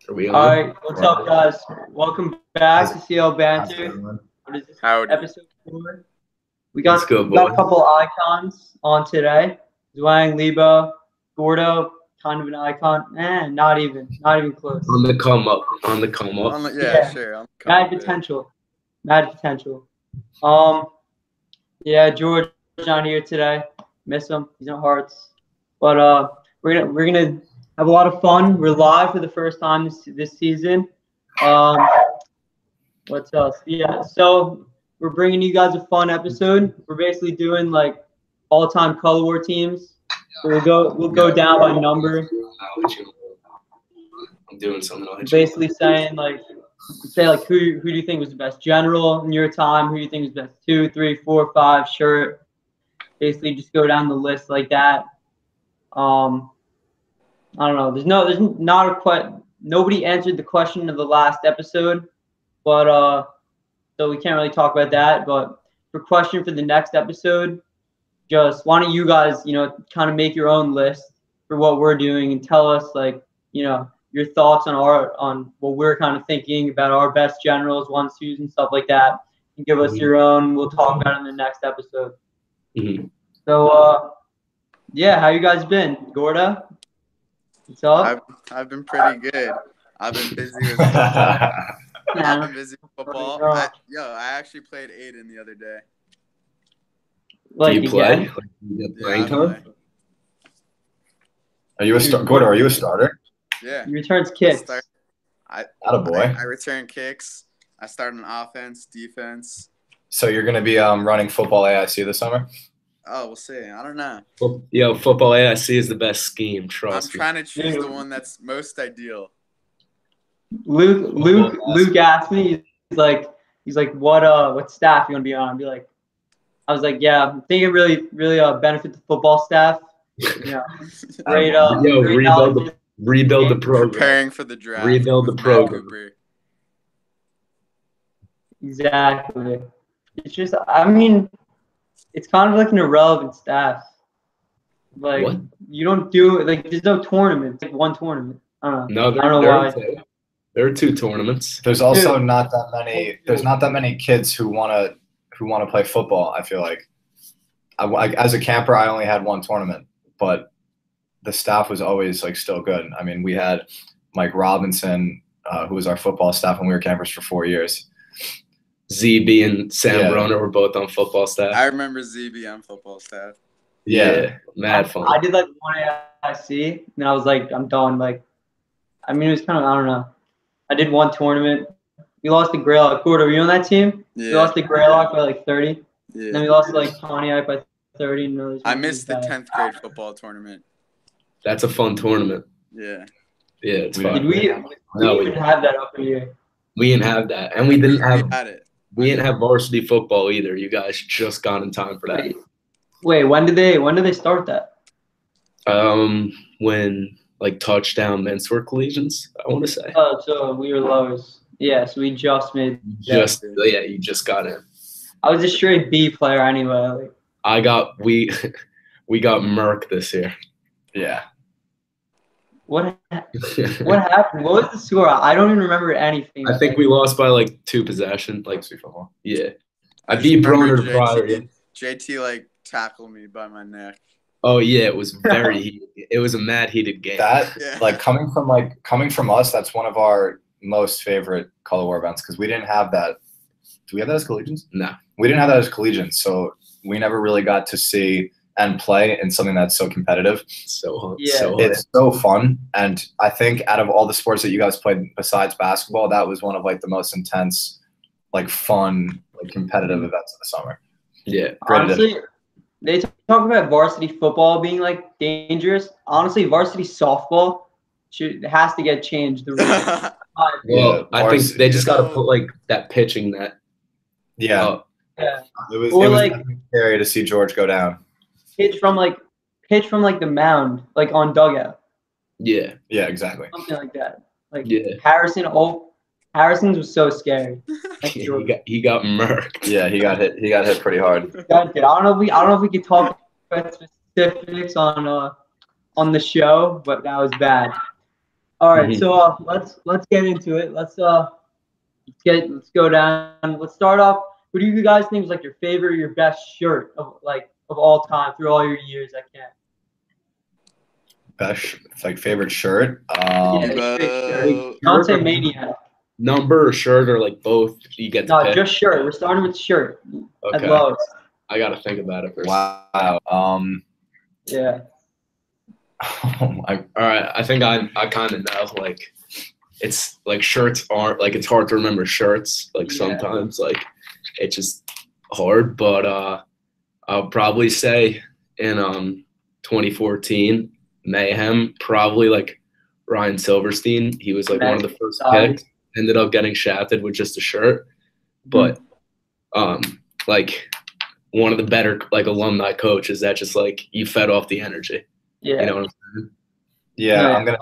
Are we All on? right, what's up, guys? Welcome back to CL Banter. What is this? Howdy. Episode 4. We Let's got, go, we got a boys. couple icons on today. Zwang, Leibo, Gordo, kind of an icon. Not even close. On the come up. On the come up. Yeah. Sure. Mad potential. Yeah, George not here today. Miss him. He's in Hearts. But we're gonna have a lot of fun. We're live for the first time this season. What else? Yeah, so we're bringing you guys a fun episode. We're basically doing like all-time color war teams. So we'll go down by number. I'm doing something. Basically saying like who do you think was the best general in your time? Who do you think was best 2, 3, 4, 5 shirt? Basically just go down the list like that. I don't know. There's not a nobody answered the question of the last episode, but so we can't really talk about that. But for question for the next episode, just why don't you guys, kind of make your own list for what we're doing and tell us your thoughts on what we're kind of thinking about our best generals, 1-2s and stuff like that. And give us your own. We'll talk about it in the next episode. Mm-hmm. So yeah, how you guys been, Gorda? What's up? I've been pretty good. I've been busy with football. I've been busy with football. I actually played Aiden the other day. Like do you play? again? Like, you get Yeah, playing I time? play. Are you a Gordo, are you a starter? Yeah. He returns kicks. Attaboy. I return kicks. I start on offense, defense. So you're going to be running football AIC this summer? Oh, we'll see. I don't know. Yo, football AIC is the best scheme. Trust I'm me. trying to choose the one that's most ideal. Luke asked me. He's like, what staff you want to be on? I was like, yeah, I think it really benefit the football staff. Yeah, great. Rebuild the program. Preparing for the draft. Rebuild the program. Exactly. It's just, I mean, it's kind of like an irrelevant staff. Like What? You don't do like there's no tournament. It's like one tournament. I don't know. No, I don't know why. There are 2 tournaments. There's also not that many. There's not that many kids who want to play football. I feel like, as a camper, I only had 1 tournament, but the staff was always like still good. I mean, we had Mike Robinson, who was our football staff when we were campers for 4 years. ZB and Sam Broner were both on football staff. I remember ZB on football staff. Yeah, mad fun. I did like 1 AIC, and then I was like, I'm done. Like, I mean, it was kind of, I don't know. I did 1 tournament. We lost to Greylock. Gordo, were you on that team? Yeah. We lost to Greylock by like 30. Yeah. And then we lost to like Pontiac by 30. And I missed the 10th grade football tournament. That's a fun tournament. Yeah. Yeah, it's fun. Did we even have that up here? We didn't have that, and we didn't have. had it. We didn't have varsity football either. You guys just got in time for that. Wait, when did they start that? When like touchdown men's were collegians, I want to say. Oh, so we were lowers. Yeah, so we just made. You just got in. I was a straight B player anyway. We got Merc this year. Yeah. What happened? What was the score? I don't even remember anything. I think we lost by like 2 possessions. Like football. Yeah. I beat Broner prior. JT like tackled me by my neck. Oh yeah, it was very heated. It was a mad heated game. Like coming from us, that's one of our most favorite color war events because we didn't have that. Do we have that as collegians? No. We didn't have that as collegians, so we never really got to see and play in something that's so competitive. It's so fun. And I think out of all the sports that you guys played besides basketball, that was one of like the most intense, like fun, like competitive events of the summer. Yeah. Honestly, they talk about varsity football being like dangerous. Honestly, varsity softball has to get changed. Well, I think they just got to put like that pitching net. Yeah. Yeah. It was scary to see George go down. Pitch from the mound, like on dugout. Yeah. Yeah, exactly. Something like that. Like Harrison's was so scary. He got murked. Yeah, he got hit pretty hard. I don't know if we could talk about specifics on the show, but that was bad. All right, so let's get into it. Let's go down. Let's start off. Who do you guys think is like your favorite, your best shirt of all time through all your years at camp? Best like favorite shirt. Yeah, straight shirt. Don't say Maniac. Number or shirt or like both? You get to No, pick. just shirt. We're starting with shirt. At Okay. lowest. I gotta think about it first. Wow. Yeah. All All right. I think I kind of know. Like, it's like shirts aren't like it's hard to remember shirts. Like sometimes like it's just hard. But I'll probably say in 2014 Mayhem, probably like Ryan Silverstein. He was like one of the first picks. Ended up getting shafted with just a shirt, but like one of the better like alumni coaches that just like you fed off the energy. Yeah. You know what I'm saying? Yeah, I'm gonna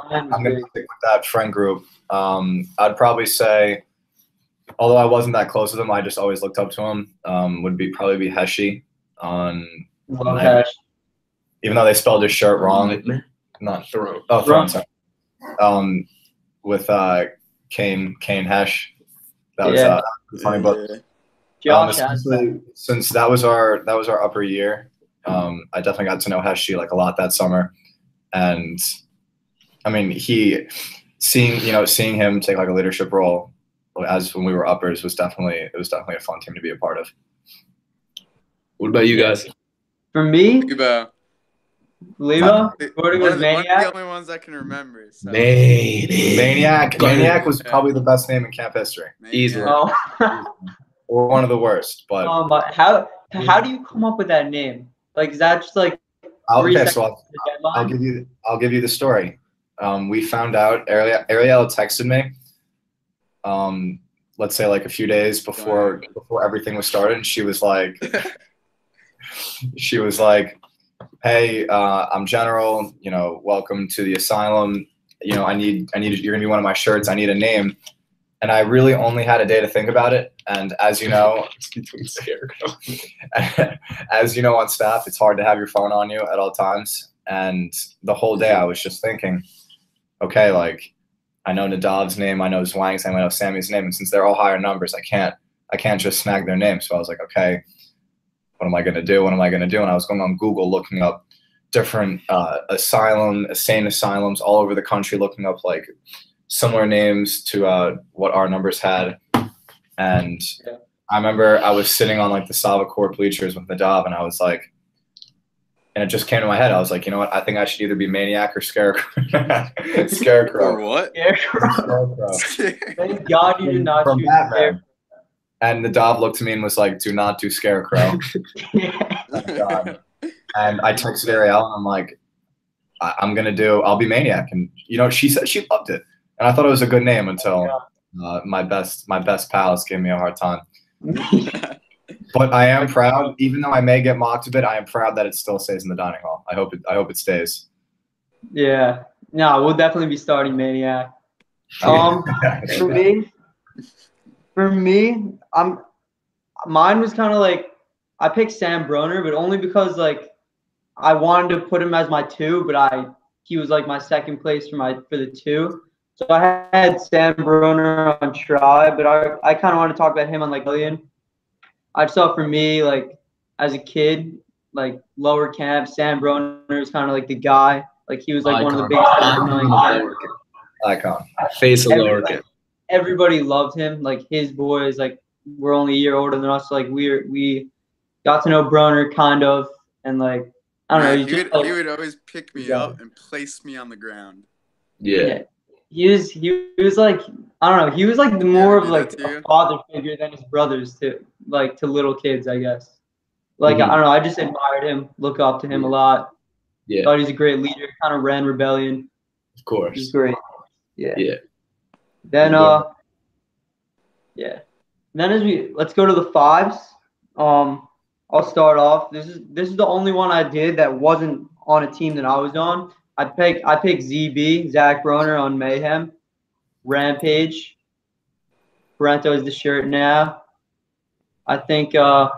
stick with that friend group. I'd probably say, although I wasn't that close with him, I just always looked up to him. Would probably be Heshi on Hesh. Even though they spelled his shirt wrong. Not Throne. Oh, Throne. Sorry. With Kane Hesh. That was funny, but since that was our upper year, I definitely got to know Heshi like a lot that summer, and I mean seeing him take like a leadership role as when we were uppers was definitely a fun team to be a part of. What about you guys? For me, Leibo. One of the only ones I can remember. So. Maniac was probably the best name in camp history. Easily. Or one of the worst, but how do you come up with that name? Like, is that just like I'll give you the story. We found out Ariel texted me. Let's say like a few days before everything was started, and she was like, "Hey, I'm General. Welcome to the asylum. I need you're gonna be one of my shirts. I need a name." And I really only had a day to think about it. And as you know, as you know on staff, it's hard to have your phone on you at all times. And the whole day I was just thinking, okay, like I know Nadav's name, I know Zwang's name, I know Sammy's name, and since they're all higher numbers, I can't just snag their names. So I was like, okay, what am I gonna do? And I was going on Google looking up different insane asylums all over the country, looking up like similar names to what our numbers had. And I remember I was sitting on like the Sava Court bleachers with Nadav, and I was like, and it just came to my head. I was like, you know what? I think I should either be Maniac or Scarecrow. Scarecrow. Or what? Scarecrow. Thank God you did not choose Scarecrow. And Nadav looked at me and was like, do not do Scarecrow. God. And I texted Ariel, and I'm like, I'll be Maniac. And she said she loved it. And I thought it was a good name until my best pals gave me a hard time. But I am proud, even though I may get mocked a bit, I am proud that it still stays in the dining hall. I hope it stays. Yeah. No, we'll definitely be starting Maniac. For me, mine was kind of like I picked Sam Broner, but only because like I wanted to put him as my 2, but he was like my second place for the 2. So I had Sam Broner on try, but I kind of want to talk about him on like Million. I saw for me, like as a kid, like lower camp, Sam Broner is kind of like the guy. Like he was like one of the biggest icon. Face of lower camp. Everybody loved him. Like his boys, like were only a year older than us. So, like we got to know Broner kind of, and like I don't know. He would always pick me up and place me on the ground. Yeah. He was like I don't know. He was like more of like a father figure than his brothers to little kids, I guess. Like I don't know. I just admired him, look up to him a lot. Yeah. Thought he's a great leader. Kind of ran Rebellion. Of course. He's great. Yeah. Yeah. Then Then let's go to the 5s. I'll start off. This is the only one I did that wasn't on a team that I was on. I picked ZB, Zach Broner on Mayhem, Rampage. Brento is the shirt now. I think the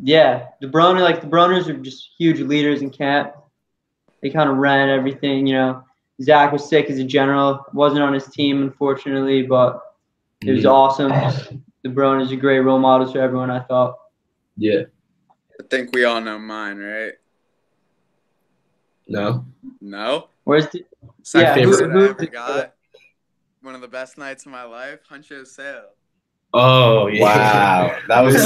Broners are just huge leaders in camp. They kind of ran everything, Zach was sick as a general. Wasn't on his team, unfortunately, but it was awesome. DeBron is a great role model for everyone, I thought. Yeah. I think we all know mine, right? No. No? Where's the Second favorite night I ever got. One of the best nights of my life, Huncho Sale. Oh, yeah. Wow, that was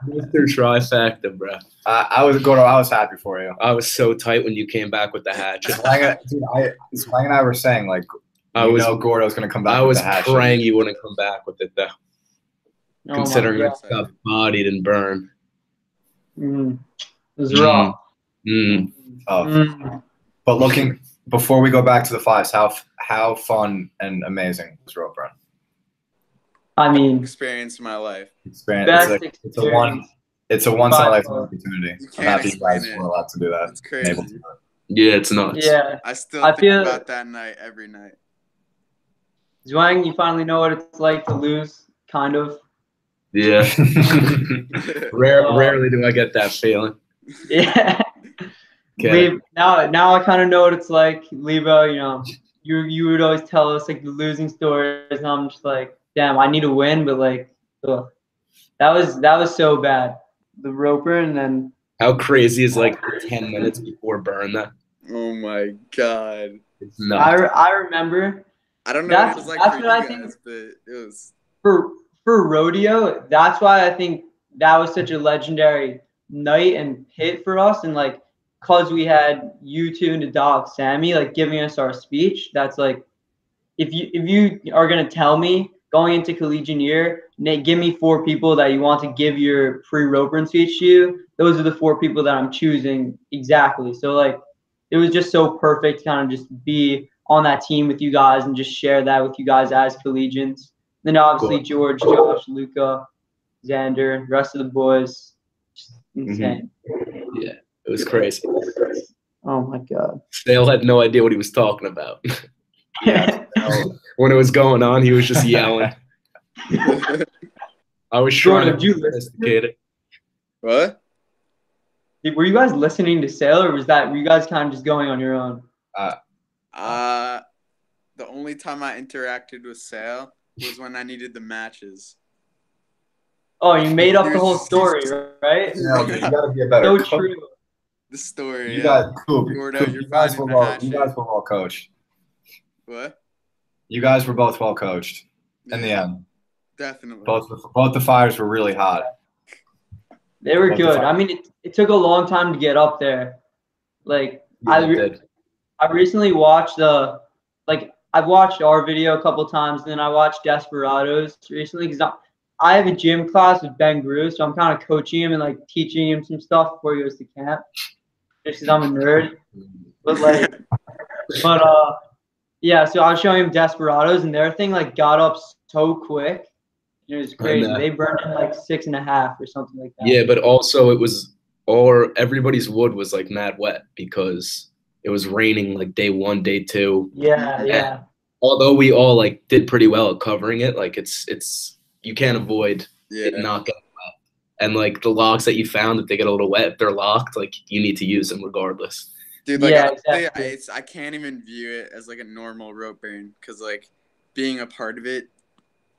Mr. Trifecta, bro. I was happy for you. I was so tight when you came back with the hatchet. Zwang and I were saying, like, Gordo's going to come back with the hatchet. I was praying you wouldn't come back with it, though. Considering you got bodied and burned. It was rough. But before we go back to the fives, how fun and amazing was rope run? I mean, Experience of my life. It's a once in a lifetime opportunity. You I'm can't happy you guys explain were allowed to do that. It's crazy. Able to do it. Yeah, it's nuts. Yeah. I think about that night every night. Zwang, you finally know what it's like to lose, kind of. Yeah. Rarely do I get that feeling. Yeah. Now I kind of know what it's like. Leibo, you would always tell us like the losing stories, and I'm just like, damn, I need to win, but like, ugh. That was so bad. The roper, and then how crazy is like 10 minutes before burn that? Oh my god. It's nuts. I remember. I don't know what it was like for you guys, but it was for rodeo. That's why I think that was such a legendary night and hit for us, and like, cause we had you two and the dog Sammy like giving us our speech. That's like, if you are gonna tell me going into collegiate year, give me 4 people that you want to give your pre-roper speech to. Those are the 4 people that I'm choosing exactly. So like, it was just so perfect to kind of just be on that team with you guys and just share that with you guys as collegians. Then obviously George, Josh, Luca, Xander, the rest of the boys, just insane. Yeah, it was crazy. Oh my god. Dale had no idea what he was talking about. Yeah. When it was going on, he was just yelling. I was trying to be sophisticated. What? Were you guys listening to Sale, or were you guys kind of just going on your own? The only time I interacted with Sale was when I needed the matches. Oh, you made up the whole story, right? No, you gotta be a better coach. True. The story. You guys were well coached. What? You guys were both well coached in the end. Definitely. Both the fires were really hot. They were good. I mean, it took a long time to get up there. Like, I recently watched I've watched our video a couple times, and then I watched Desperados recently because I have a gym class with Ben Grew, so I'm kind of coaching him and like teaching him some stuff before he goes to camp, just because I'm a nerd. Yeah, so I was showing him Desperados, and their thing like got up so quick. It was crazy. They burned in like 6.5 or something like that. Yeah, but also everybody's wood was like mad wet because it was raining like day 1, day 2. Yeah. And although we all like did pretty well at covering it, like it's you can't avoid it not getting wet. And like the logs that you found, if they get a little wet, if they're locked, like you need to use them regardless. Dude, like exactly. I can't even view it as like a normal rope burn because like being a part of it,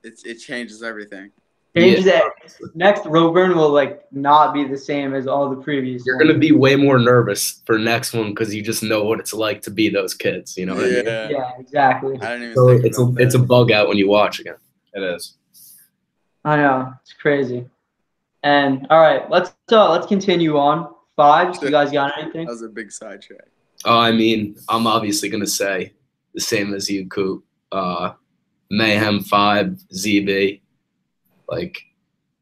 it changes everything. Next rope burn will like not be the same as all the previous. You're gonna be way more nervous for next one because you just know what it's like to be those kids. You know what I mean? Yeah, exactly. I don't even think about that. It's a bug out when you watch again. It is. I know, it's crazy. And all right, let's continue on. 5. You guys got anything? That was a big sidetrack. Oh, I mean, I'm obviously gonna say the same as you, Coop. Mayhem 5, ZB. Like,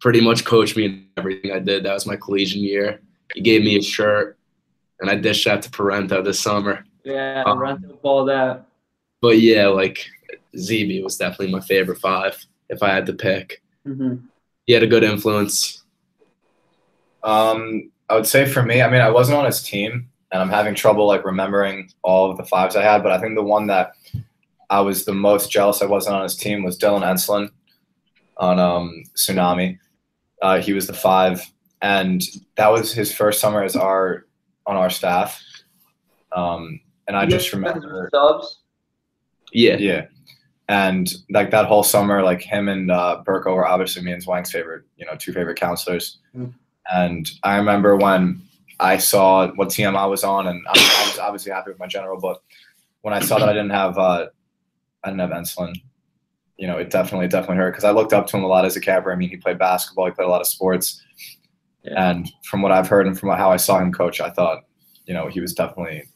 pretty much coached me in everything I did. That was my collegiate year. He gave me a shirt, and I dished out to Parento this summer. Yeah, Parento balled out. But yeah, like ZB was definitely my favorite 5 if I had to pick. Mm-hmm. He had a good influence. I would say for me, I mean, I wasn't on his team, and I'm having trouble like remembering all of the 5s I had. But I think the one that I was the most jealous I wasn't on his team was Dylan Enslin on Tsunami. He was the 5, and that was his first summer as on our staff. And I just remember subs. Yeah. Yeah. And like that whole summer, like him and Burko were obviously me and Zwang's favorite, two favorite counselors. And I remember when I saw what team I was on, and I was obviously happy with my general, but when I saw that I didn't have Enslin, it definitely hurt, because I looked up to him a lot as a camper. I mean, he played basketball, he played a lot of sports. Yeah. And from what I've heard and from how I saw him coach, I thought, he was definitely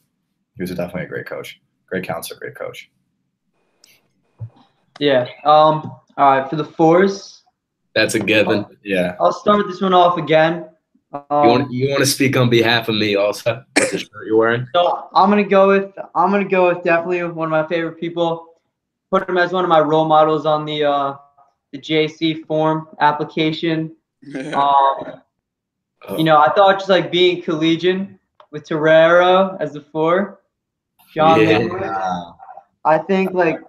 a great coach, great counselor, great coach. Yeah. All right, for the fours. That's a given. Yeah. I'll start this one off again. You want to speak on behalf of me also? With the shirt you're wearing. So I'm gonna go with definitely one of my favorite people. Put him as one of my role models on the JC form application. I thought just like being collegian with Torero as the 4. John Leibo. I think like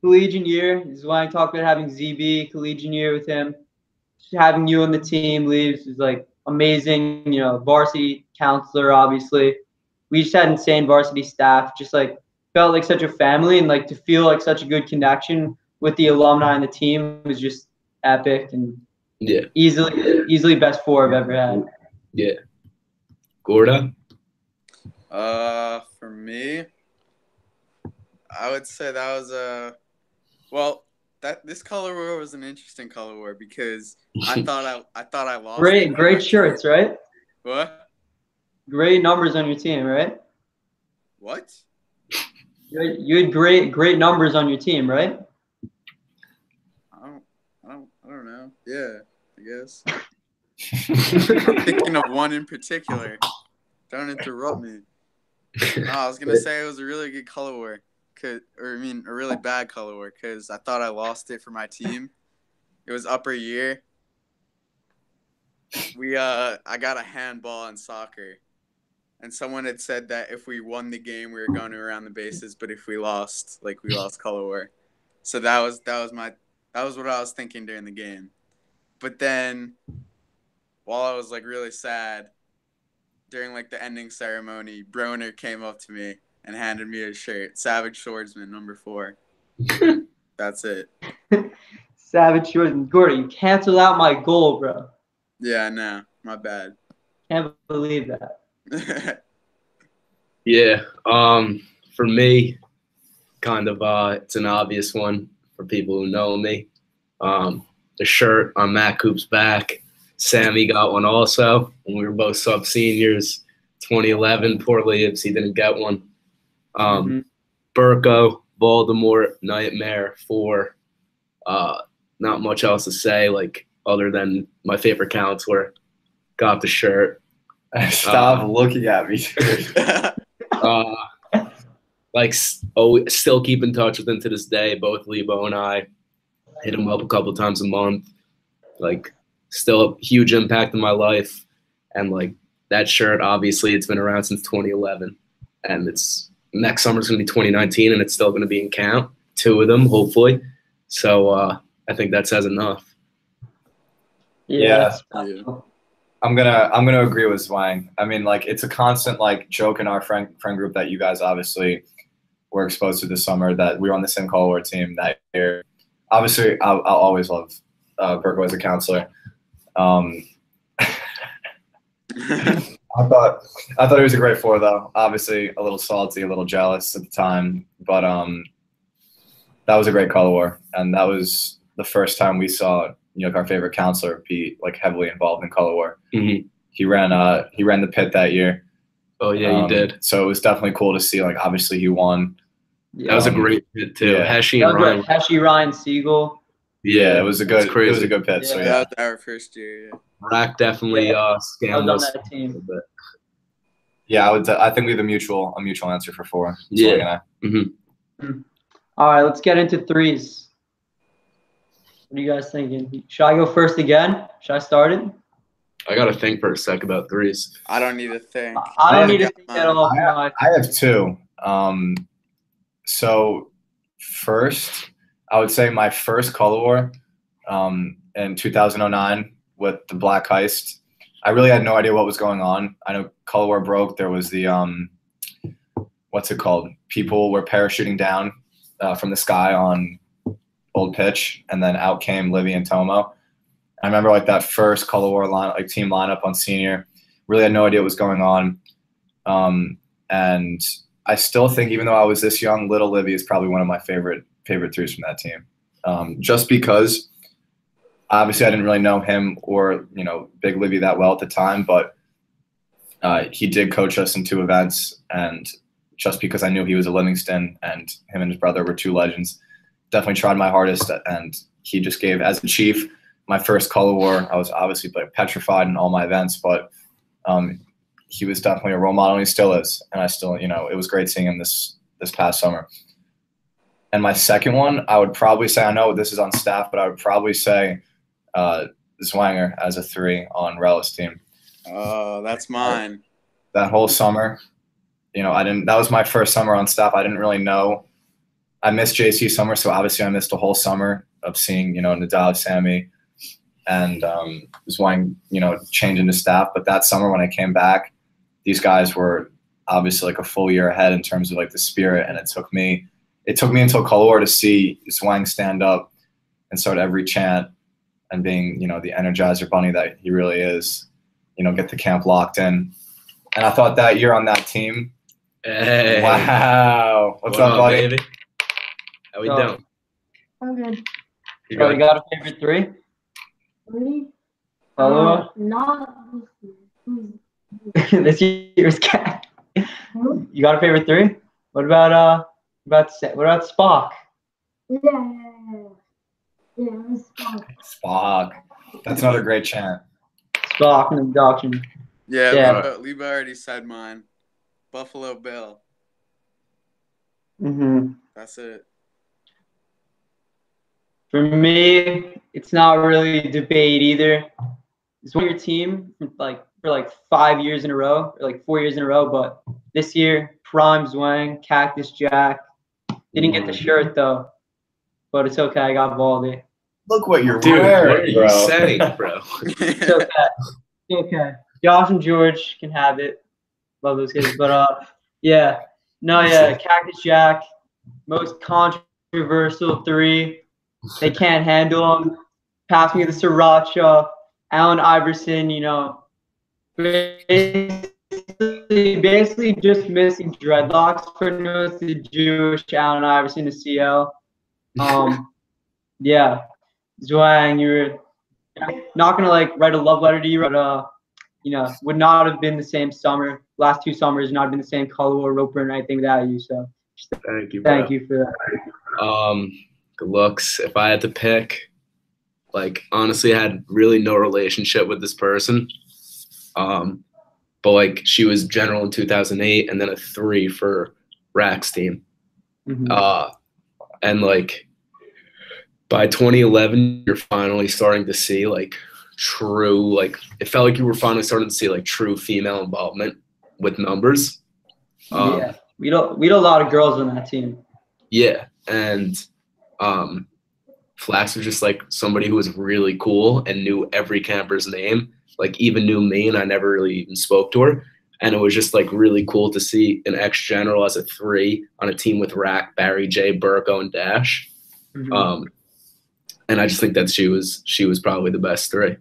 collegian year is when I talked about having ZB collegian year with him. Just having you on the team leaves is like amazing. Varsity counselor, obviously. We just had insane varsity staff. Just like felt like such a family, and like to feel like such a good connection with the alumni and the team was just epic, and easily best 4 I've ever had. Yeah. Gorda? For me, I would say that was this color war was an interesting color war, because I thought I lost. Great shirts, right? What? Great numbers on your team, right? What? You had great numbers on your team, right? I don't know. Yeah, I guess. I'm thinking of one in particular. Don't interrupt me. No, I was gonna say it was a really good color war, a really bad color war, because I thought I lost it for my team. It was upper year. I got a handball in soccer, and someone had said that if we won the game, we were going around the bases, but if we lost, we lost color war. So that was what I was thinking during the game. But then, while I was really sad, during the ending ceremony, Broner came up to me and handed me a shirt, Savage Swordsman number 4. That's it. Savage Swordsman. Gordy, you canceled out my goal, bro. Yeah, I know. My bad. Can't believe that. Yeah. For me, kind of it's an obvious one for people who know me. The shirt on Matt Coop's back. Sammy got one also when we were both sub-seniors, 2011. Poor Leibs, he didn't get one. Burko, Voldemort, Nightmare, 4. Not much else to say, other than my favorite counselor got the shirt. Stop looking at me. Still keep in touch with him to this day. Both Leibo and I hit him up a couple times a month. Still a huge impact in my life. And that shirt, obviously, it's been around since 2011. And next summer's going to be 2019, and it's still going to be in count. 2 of them, hopefully. So I think that says enough. Yeah. I'm gonna agree with Zwang. I mean, it's a constant joke in our friend group that you guys obviously were exposed to this summer, that we were on the same color war team that year. Obviously, I'll always love Burko as a counselor. I thought he was a great 4, though. Obviously, a little salty, a little jealous at the time, but that was a great color war, and that was the first time we saw our favorite counselor be heavily involved in color war. Mm-hmm. He ran the pit that year. Oh yeah, he did. So it was definitely cool to see. Obviously he won. That was a great pit too. Yeah. Heshy, Ryan, Siegel. Yeah, it was a good pit. Yeah. So that was our first year. Yeah. Rack definitely scammed us. On that team. Yeah, I think we have a mutual answer for 4. Yeah. Mm-hmm. All right, let's get into 3s. What are you guys thinking? Should I go first again? Should I start it? I got to think for a sec about 3s. I don't need to think. I don't need to think at all. I have 2. So first, I would say my first color war in 2009 with the Black Heist. I really had no idea what was going on. I know color war broke. There was the what's it called? People were parachuting down from the sky on old pitch, and then out came Livy and Tomo. I remember like that first Color War team lineup on senior. Really had no idea what was going on, and I still think, even though I was this young, Little Livy is probably one of my favorite threes from that team, just because obviously I didn't really know him or Big Livy that well at the time, but he did coach us in 2 events, and just because I knew he was a Livingston and him and his brother were 2 legends, definitely tried my hardest, and he just gave, as the chief, my first Color War. I was obviously petrified in all my events, but he was definitely a role model, and he still is. And I still, it was great seeing him this past summer. And my second one, I would probably say, I know this is on staff, but I would probably say Zwanger as a 3 on Rella's team. Oh, that's mine. That whole summer, that was my first summer on staff. I didn't really know. I missed JC summer, so obviously I missed a whole summer of seeing, Nadal, Sammy, and Zwang, changing to staff. But that summer when I came back, these guys were obviously like a full year ahead in terms of like the spirit, and it took me until Color War to see Zwang stand up and start every chant and being, the Energizer Bunny that he really is, get the camp locked in. And I thought that year on that team, Hey. Wow. What's up, buddy? Baby? How we doing? I'm good. You So good? you got a favorite 3? 3? Follow Not this year's cat. Hmm? You got a favorite 3? What about Spock? Yeah. Spock. That's another great chant. Spock and abduction. Yeah, Yeah. Leibo already said mine. Buffalo Bill. Mm-hmm. That's it. For me, it's not really a debate either. It's one of your team for 5 years in a row, or 4 years in a row, but this year, Prime Zwang, Cactus Jack. Didn't get the shirt though, but it's okay. I got Baldy. Look what you're Dude, what are wearing, you bro. saying, bro? It's okay. It's okay. Josh and George can have it. Love those kids. But yeah. No, yeah, Cactus Jack, most controversial 3. They can't handle him. Pass me the Sriracha. Allen Iverson, basically just missing dreadlocks for the Jewish Allen Iverson to CL. Yeah. Zwang, you're not gonna write a love letter to you, but would not have been the same summer. Last 2 summers not have been the same Color War, Roper, and anything without you. So Thank you, bro. thank you for that. Good looks. If I had to pick, honestly, I had really no relationship with this person. But she was general in 2008, and then a 3 for Rack's team. Mm-hmm. And by 2011, you're finally starting to see true, it felt like you were finally starting to see true female involvement with numbers. Yeah, we had a lot of girls on that team. Yeah, and Flax was just somebody who was really cool and knew every camper's name, even knew me, and I never really even spoke to her. And it was just really cool to see an ex-general as a 3 on a team with Rack, Barry J, Burko, and Dash. Mm-hmm. And I just think that she was probably the best 3.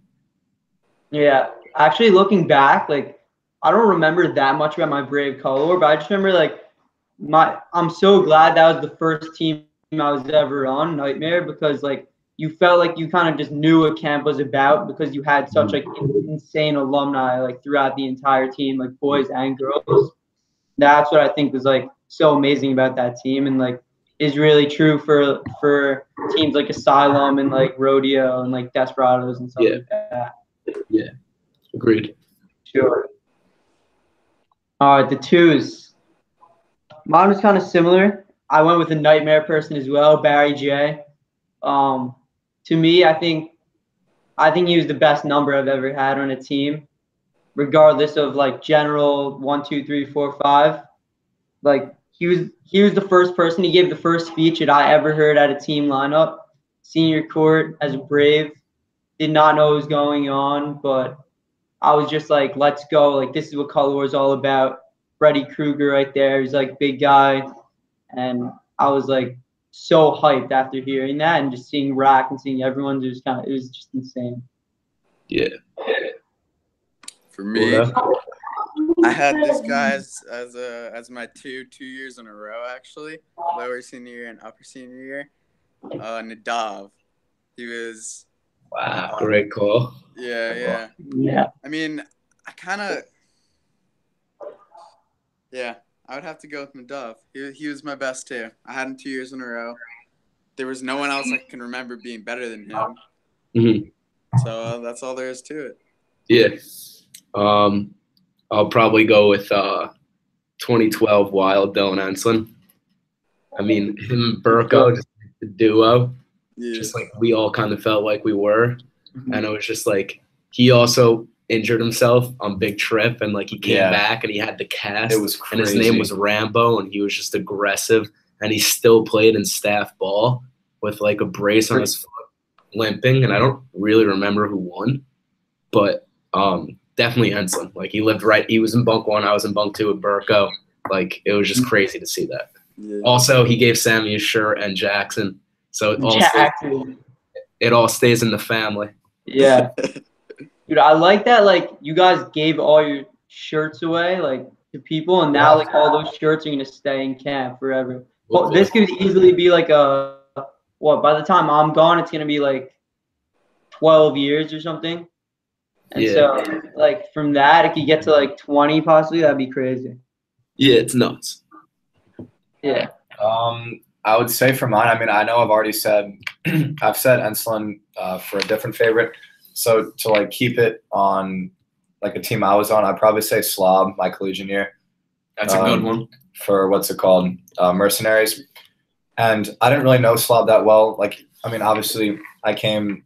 Yeah, actually looking back, I don't remember that much about my Brave Color War, but I just remember I'm so glad that was the first team I was ever on, Nightmare, because you felt like you kind of just knew what camp was about because you had such insane alumni throughout the entire team, boys and girls. That's what I think was so amazing about that team, and is really true for teams like Asylum and Rodeo and Desperados and stuff like that. Yeah, agreed. Sure. All right, the 2s. Mine was kind of similar. I went with a Nightmare person as well, Barry J. To me, I think he was the best number I've ever had on a team, regardless of general 1, 2, 3, 4, 5. He was the first person. He gave the first speech that I ever heard at a team lineup, senior court as a Brave. Did not know what was going on, but I was just let's go. This is what Color War is all about. Freddy Krueger right there. He's big guy. And I was so hyped after hearing that and just seeing Rack and seeing everyone. It was just insane. Yeah. For me, Cool, I had this guy as my 2 years in a row, actually, lower senior year and upper senior year. Nadav. He was. wow, great call. Yeah. Yeah. I mean, I would have to go with Nadav. He was my best too. I had him 2 years in a row. There was no one else I can remember being better than him. Mm-hmm. So that's all there is to it. Yeah. I'll probably go with 2012 Wild Dylan Enslin. I mean, him and Burko, just the duo, just like we all kind of felt like we were. And it was just like he also injured himself on Big Trip, and like he came back and he had the cast. It was crazy. And his name was Rambo, and he was just aggressive, and he still played in staff ball with like a brace on his foot, limping. And I don't really remember who won, but definitely Enslin. Like he lived right. He was in bunk 1. I was in bunk 2 with Burko. Like it was just crazy to see that. Yeah. Also, he gave Sammy his shirt and Jackson, so it all stays in the family. Yeah, dude, I like that. Like you guys gave all your shirts away, like to people, and now like all those shirts are gonna stay in camp forever. Well, this could easily be like by the time I'm gone, it's gonna be like 12 years or something. And so, like, from that, it could get to, like, 20 possibly. That'd be crazy. Yeah, it's nuts. Yeah. I would say for mine, I mean, I know I've already said – I've said Enslin for a different favorite. So, to, like, keep it on, like, a team I was on, I'd probably say Slob, my collegiate year. That's a good one. For what's it called? Mercenaries. And I didn't really know Slob that well. Like, I mean, obviously, I came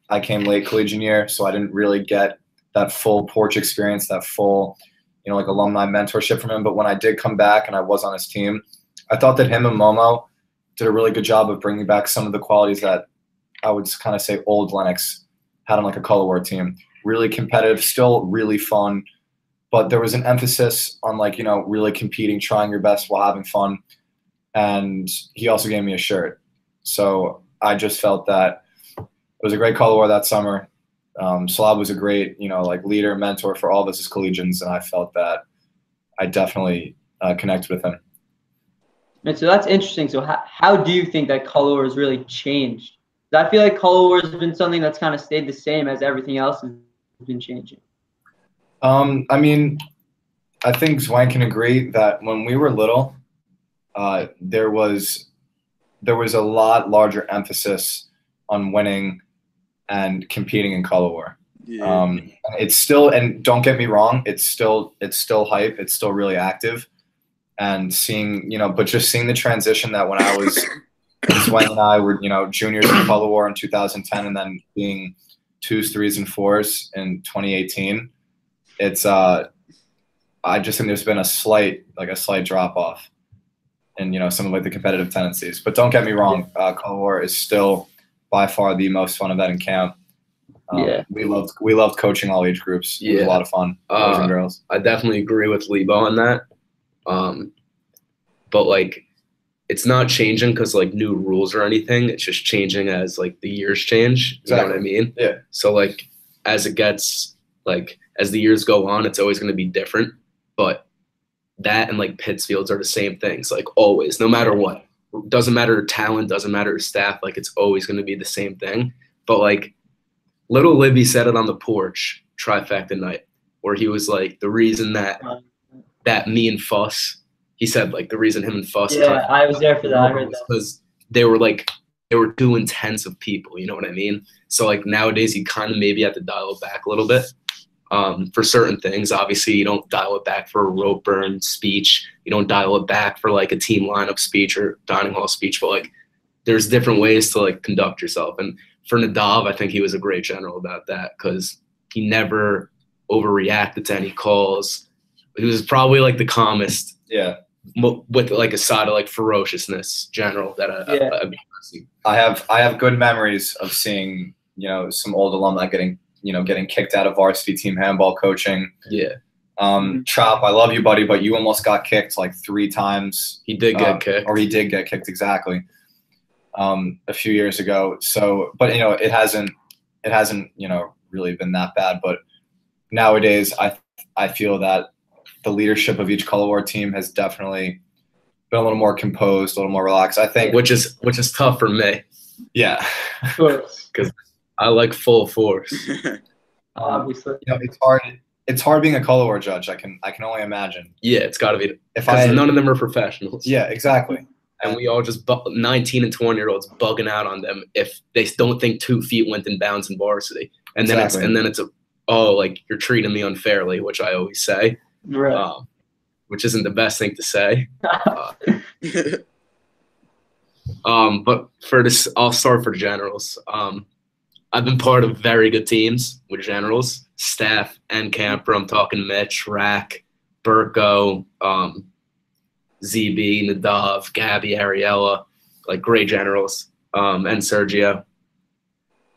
late collegiate year, so I didn't really get that full porch experience, that full, like alumni mentorship from him. But when I did come back and I was on his team, I thought that him and Momo did a really good job of bringing back some of the qualities that I would kind of say old Lennox had on like a color war team. Really competitive, still really fun, but there was an emphasis on like, really competing, trying your best while having fun. And he also gave me a shirt. So I just felt that it was a great color war that summer. Slob was a great, like leader, mentor for all of us as collegians, and I felt that I definitely connected with him. And so that's interesting. So how do you think that color war has really changed? Because I feel like color war has been something that's kind of stayed the same as everything else has been changing. I mean, I think Zwang can agree that when we were little, there was a lot larger emphasis on winning and competing in color war. Yeah. It's still, and don't get me wrong, it's still hype. It's still really active. And seeing, but just seeing the transition that when I was, Zwang and I were, juniors in color war in 2010, and then being 2s, 3s, and 4s in 2018, it's, I just think there's been a slight drop off in, some of like the competitive tendencies. But don't get me wrong, color war is still by far the most fun event in camp. We loved coaching all age groups. It was a lot of fun, boys and girls. I definitely agree with Leibo on that. But like, it's not changing because like new rules or anything. It's just changing as like the years change. You know what I mean? Yeah. So like, as it gets like as the years go on, it's always going to be different. But that and like Pittsfields are the same things. Like always, no matter what. Doesn't matter talent, doesn't matter staff, like it's always going to be the same thing. But like little Libby said it on the porch trifecta night, where he was like, the reason that me and Fuss, he said like the reason him and Fuss, I was there for that. I heard that because they were too intense of people, you know what I mean? So like nowadays you kind of maybe have to dial it back a little bit. For certain things, obviously you don't dial it back for a rope burn speech. You don't dial it back for like a team lineup speech or dining hall speech, but like there's different ways to like conduct yourself. And for Nadav, I think he was a great general about that because he never overreacted to any calls. He was probably like the calmest, with like a side of like ferociousness general that I've seen. I have good memories of seeing some old alumni getting kicked out of varsity team handball coaching. Yeah. Chop, I love you, buddy, but you almost got kicked like 3 times. He did get kicked. Or he did get kicked, exactly. a few years ago. So, but it hasn't really been that bad. But nowadays, I feel that the leadership of each color war team has definitely been a little more composed, a little more relaxed. I think, which is tough for me. Yeah, of course, because I like full force. Obviously, it's hard. It's hard being a color war judge. I can only imagine. Yeah, it's got to be because none of them are professionals. Yeah, exactly. And we all just 19 and 20-year-olds bugging out on them if they don't think 2 feet went in bounds in varsity, and then it's like you're treating me unfairly, which I always say, right. Which isn't the best thing to say. But for this, I'll start for generals. I've been part of very good teams with generals, staff, and camper. I'm talking Mitch, Rack, Burko, ZB, Nadav, Gabby, Ariella, like great generals, and Sergio.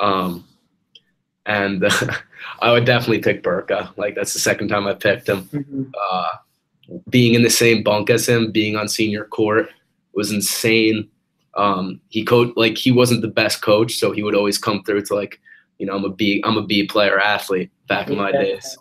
And I would definitely pick Burka. Like that's the second time I picked him. Mm-hmm. Being in the same bunk as him, being on senior court was insane. He wasn't the best coach, so he would always come through to like, I'm a B player athlete back in my days.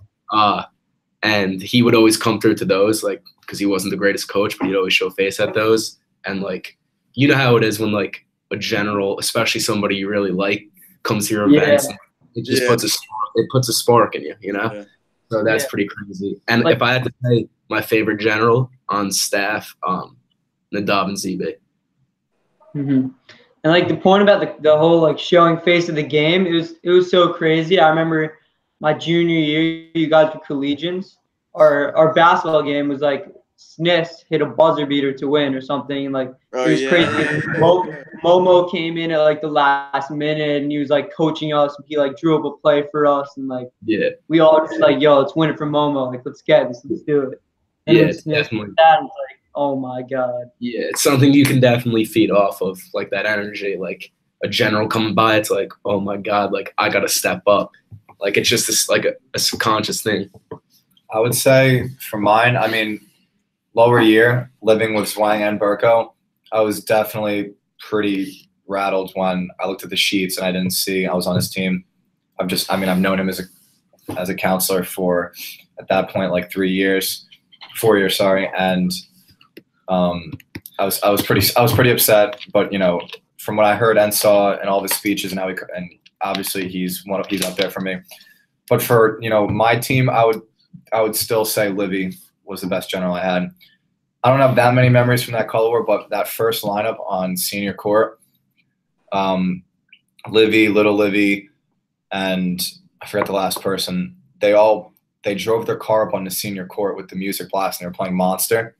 And he would always come through to those, like, because he wasn't the greatest coach, but he'd always show face at those. And like, you know how it is when like a general, especially somebody you really like, comes to your events. And it just puts a spark in you, Yeah. So that's pretty crazy. And like, if I had to say my favorite general on staff, Nadav and ZB. Mm-hmm. And like the point about the whole like showing face of the game, it was so crazy. I remember my junior year, you guys were collegians. Our basketball game was like Sniss hit a buzzer beater to win or something. Like it was crazy. Momo came in at like the last minute and he was like coaching us. He like drew up a play for us and like we all just like, yo, let's win it for Momo. Like let's get this, let's do it. And it's definitely that was like, oh my god. Yeah, it's something you can definitely feed off of, like that energy. Like a general coming by, it's like, oh my god, like I gotta step up. Like it's just this like a subconscious thing. I would say for mine, I mean, lower year, living with Zwang and Burko, I was definitely pretty rattled when I looked at the sheets and I didn't see I was on his team. I've known him as a counselor for, at that point, like 4 years, sorry. And I was pretty upset, but from what I heard and saw and all the speeches and obviously he's up there for me. But for my team, I would still say Livy was the best general I had. I don't have that many memories from that color war, but that first lineup on senior court, Livy, Little Livy, and I forgot the last person. They drove their car up on the senior court with the music blasting. They were playing Monster,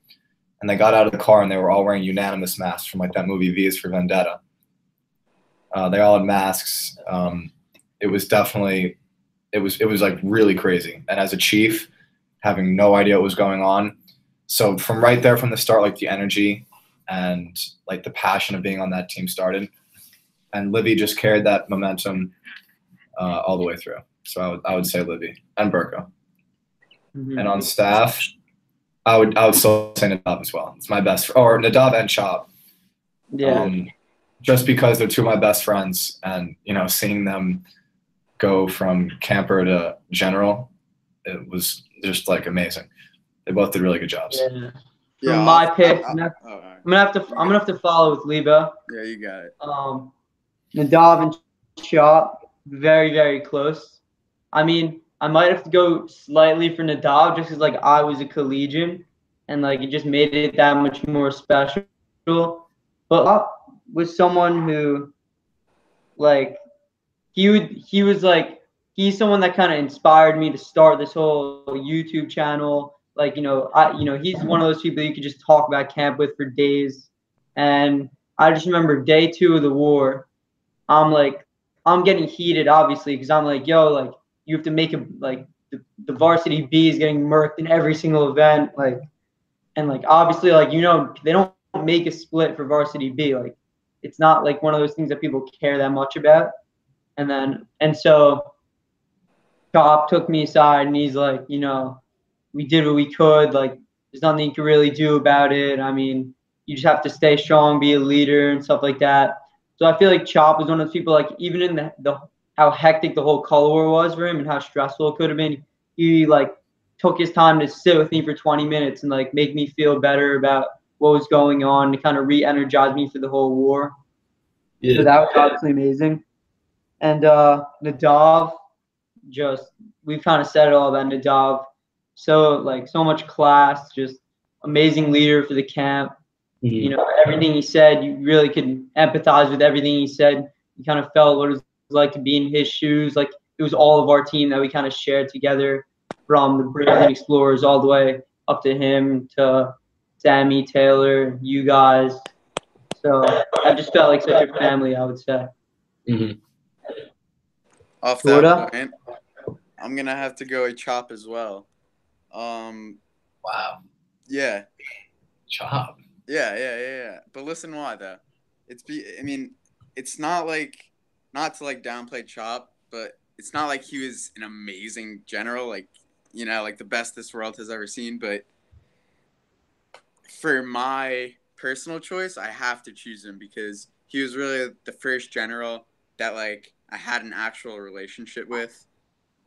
and they got out of the car and they were all wearing unanimous masks from like that movie V is for Vendetta. They all had masks. It was definitely, it was like really crazy. And as a chief, having no idea what was going on. So from right there from the start, like the energy and like the passion of being on that team started. And Livy just carried that momentum all the way through. So I would say Livy and Burko. Mm-hmm. And on staff, I would still say Nadav as well. It's my best, or Nadav and Chop. Yeah. Just because they're two of my best friends, and seeing them go from camper to general, it was just like amazing. They both did really good jobs. Yeah. For my pick, I'm gonna have to follow with Leibo. Yeah, you got it. Nadav and Chop, very very close. I mean, I might have to go slightly for Nadav just because like I was a collegian and like it just made it that much more special. But with someone who like he's someone that kind of inspired me to start this whole YouTube channel. Like, he's one of those people you could just talk about camp with for days. And I just remember day 2 of the war, I'm getting heated, obviously, because I'm like, yo, like, you have to make the varsity B is getting murked in every single event. Like, and like, obviously, like, they don't make a split for varsity B. Like, it's not like one of those things that people care that much about. And so Chop took me aside and he's like, we did what we could. Like, there's nothing you can really do about it. I mean, you just have to stay strong, be a leader and stuff like that. So I feel like Chop was one of those people, like, even in the how hectic the whole color war was for him and how stressful it could have been, he like took his time to sit with me for 20 minutes and like make me feel better about what was going on to kind of re-energize me for the whole war. Yeah. So that was obviously amazing. And Nadav, just we've kind of said it all about Nadav. So like so much class, just amazing leader for the camp. You know, everything he said, you really could empathize with everything he said. You kind of felt what it was like to be in his shoes. Like it was all of our team that we kind of shared together, from the Brazilian Explorers all the way up to him, to Sammy, Taylor, you guys. So I just felt like such a family, I would say. Off Sorta? that point, I'm gonna have to go with Chop as well. Wow. Yeah. Chop. Yeah. But listen why though. It's not to like downplay Chop, but it's not like he was an amazing general, like, you know, like the best this world has ever seen. But for my personal choice, I have to choose him because he was really the first general that like I had an actual relationship with.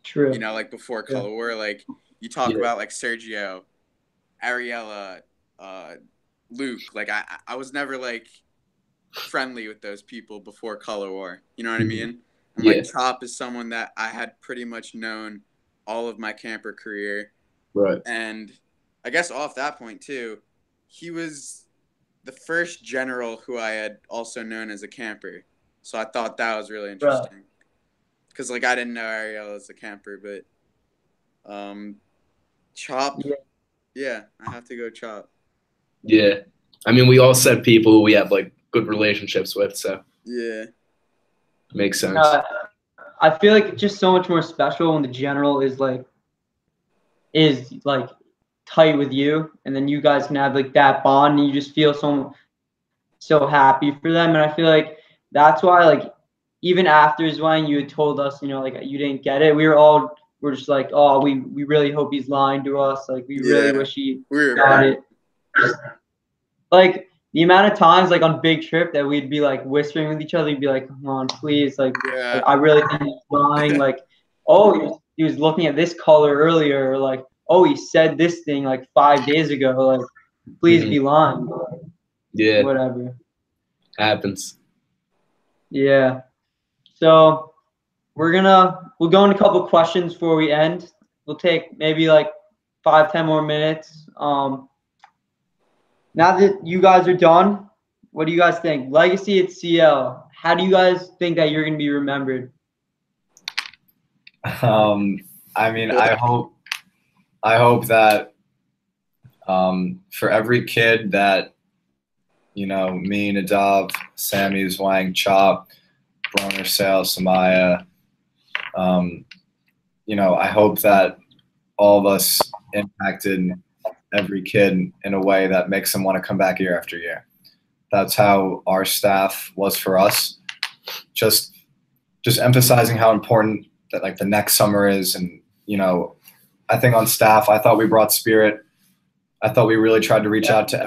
True. You know, like before Color War, like you talk about like Sergio, Ariella, Luke. Like I was never like friendly with those people before Color War. You know what I mean? And like Chop is someone that I had pretty much known all of my camper career. Right. And I guess off that point too, he was the first general who I had also known as a camper. So I thought that was really interesting. Because like I didn't know Ariel as a camper, but Chop, yeah, I have to go Chop. Yeah, I mean, we all said people who we have like good relationships with, so yeah, makes sense. I feel like it's just so much more special when the general is like tight with you, and then you guys can have like that bond, and you just feel so happy for them. And I feel like that's why, like, even after Zwang, you had told us, you know, like you didn't get it. We're just like, oh, we really hope he's lying to us. Like we really wish he got it. Like the amount of times, like on Big Trip, that we'd be like whispering with each other, we'd be like, come on, please, like I really think he's lying. Like, oh, he was looking at this color earlier, or like, oh, he said this thing like 5 days ago. Like, please be lying. Yeah. Whatever. Happens. Yeah. So we'll go into a couple questions before we end. We'll take maybe like 5-10 more minutes. Now that you guys are done, what do you guys think? Legacy at CL. How do you guys think that you're gonna be remembered? I mean, I hope that for every kid that, you know, me, Nadav, Sammy, Zwang, Chop, Broner, Sale, Samaya, you know, I hope that all of us impacted every kid in a way that makes them want to come back year after year. That's how our staff was for us. Just emphasizing how important that like the next summer is. And, you know, I think on staff, I thought we brought spirit. I thought we really tried to reach out to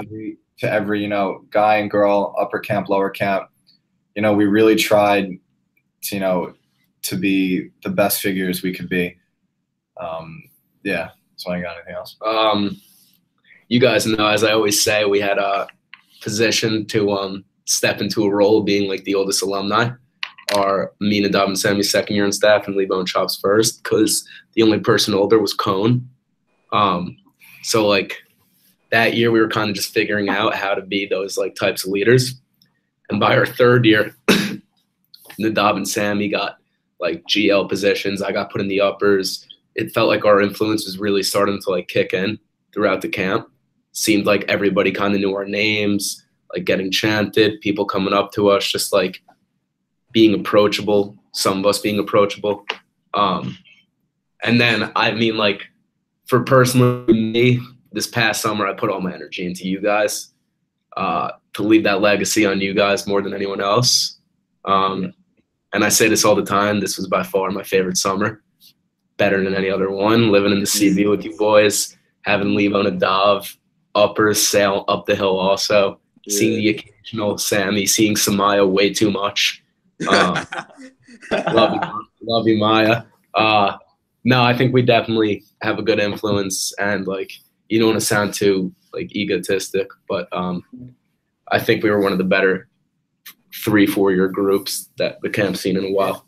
every, you know, guy and girl, upper camp, lower camp. You know, we really tried to, you know, to be the best figures we could be. Yeah. So I got anything else? You guys know, as I always say, we had a position to step into a role being like the oldest alumni. Me, Nadav, and Sammy's second year on staff, and Leibo and Chop's first, because the only person older was Cone. So like that year we were kind of just figuring out how to be those like types of leaders. And by our third year, Nadav and Sammy got like GL positions. I got put in the uppers. It felt like our influence was really starting to like kick in throughout the camp. Seemed like everybody kind of knew our names, like getting chanted, people coming up to us, just like being approachable, some of us being approachable. And then, I mean, like, for personally me, this past summer, I put all my energy into you guys, to leave that legacy on you guys more than anyone else. And I say this all the time, this was by far my favorite summer, better than any other one, living in the CB with you boys, having Leibo and Nadav, uppers, sail up the hill also, seeing the occasional Sammy, seeing Samaya way too much. Love you, Maya. No, I think we definitely have a good influence, and like, you don't want to sound too like egotistic, but I think we were one of the better 3-4 year groups that the camp's seen in a while.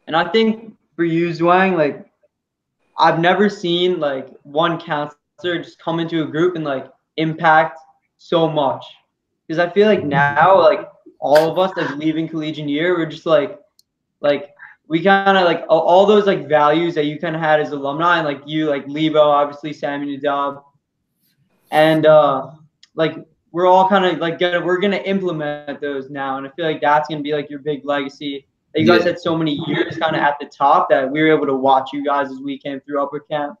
And I think for you, Zwang, like, I've never seen like one counselor just come into a group and like impact so much. Because I feel like now, like, all of us like leaving collegiate year, we're just like we kind of like all those like values that you kind of had as alumni, and like you, like Leibo, obviously Sammy Nadab, and like we're all kind of like we're gonna implement those now, and I feel like that's gonna be like your big legacy. That you guys had so many years kind of at the top that we were able to watch you guys as we came through upper camp.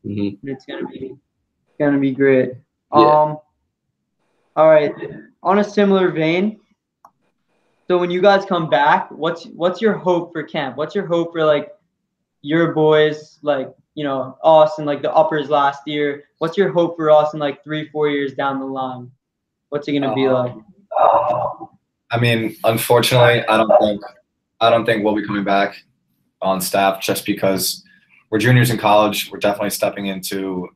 And it's gonna be great. Yeah. All right. On a similar vein, so when you guys come back, what's your hope for camp? What's your hope for like your boys, like, you know, us and like the uppers last year? What's your hope for us in like 3-4 years down the line? What's it gonna be like? I mean, unfortunately, I don't think we'll be coming back on staff just because we're juniors in college. We're definitely stepping into,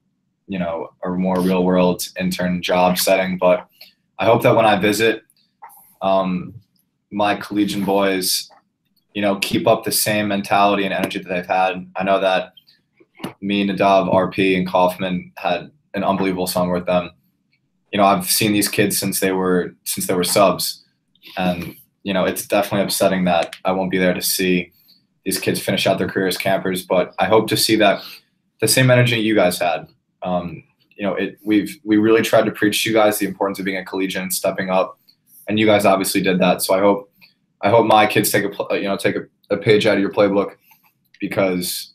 you know, a more real world intern job setting. But I hope that when I visit, my collegiate boys, you know, keep up the same mentality and energy that they've had. I know that me, Nadav, RP, and Kaufman had an unbelievable summer with them. You know, I've seen these kids since they were subs, and you know, it's definitely upsetting that I won't be there to see these kids finish out their career as campers. But I hope to see that the same energy you guys had. You know, we really tried to preach to you guys the importance of being a collegiate and stepping up, and you guys obviously did that. So I hope my kids take a page out of your playbook, because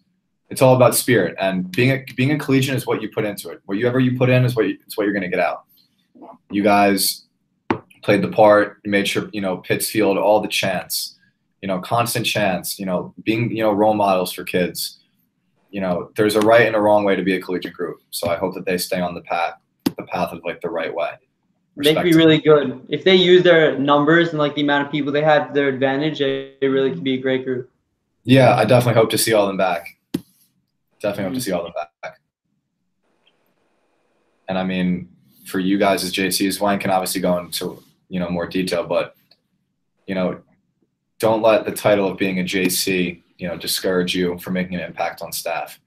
it's all about spirit, and being a collegiate is what you put into it. Whatever you put in is what you're going to get out. You guys played the part. You made sure, you know, Pittsfield, all the chants, you know, constant chants, you know, being, you know, role models for kids. You know, there's a right and a wrong way to be a collegiate group. So I hope that they stay on the path of like the right way. They could be really good. If they use their numbers and like the amount of people they have to their advantage, they really could be a great group. Yeah, I definitely hope to see all of them back. Definitely hope to see all of them back. And I mean, for you guys as JCs, Zwang can obviously go into, you know, more detail, but, you know, don't let the title of being a JC, you know, discourage you from making an impact on staff.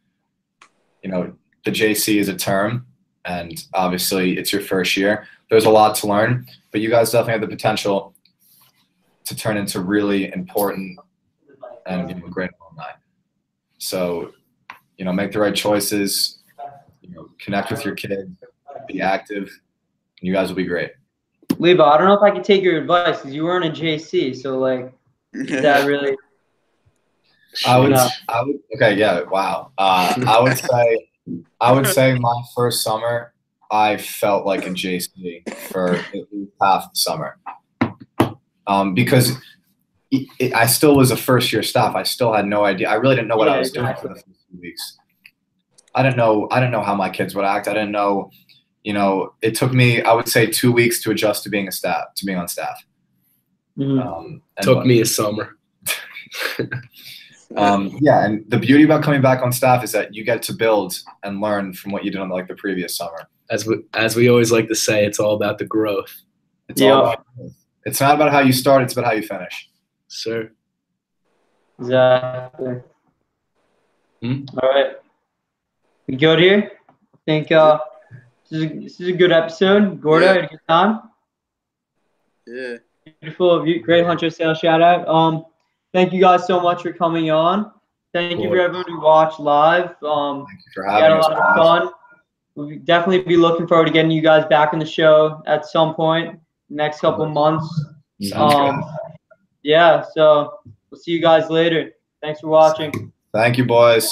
You know, the JC is a term, and obviously it's your first year. There's a lot to learn, but you guys definitely have the potential to turn into really important and, you know, great alumni. So, you know, make the right choices, you know, connect with your kids, be active, and you guys will be great. Leibo, I don't know if I can take your advice because you weren't a JC, so like, is that really? I would. Okay. Yeah. Wow. I would say my first summer, I felt like a JC for at least half the summer, because I still was a first year staff. I still had no idea. I really didn't know what I was doing for the first few weeks. I didn't know how my kids would act. I didn't know. You know, it took me, I would say, 2 weeks to adjust to being on staff. Took me a summer. Yeah, and the beauty about coming back on staff is that you get to build and learn from what you did on like the previous summer. As we always like to say, it's all about the growth. It's all about growth. It's not about how you start; it's about how you finish. Sir. Exactly. All right, we good here? I think this is a good episode. Gordo, had a good time. Yeah. Beautiful of you. Great Hunter Sale shout out. Thank you guys so much for coming on. Thank you for everyone who watched live. Thank you for We having had a us. lot of fun. We'll definitely be looking forward to getting you guys back on the show at some point next couple months. Sounds good. Yeah, so we'll see you guys later. Thanks for watching. Thank you, boys.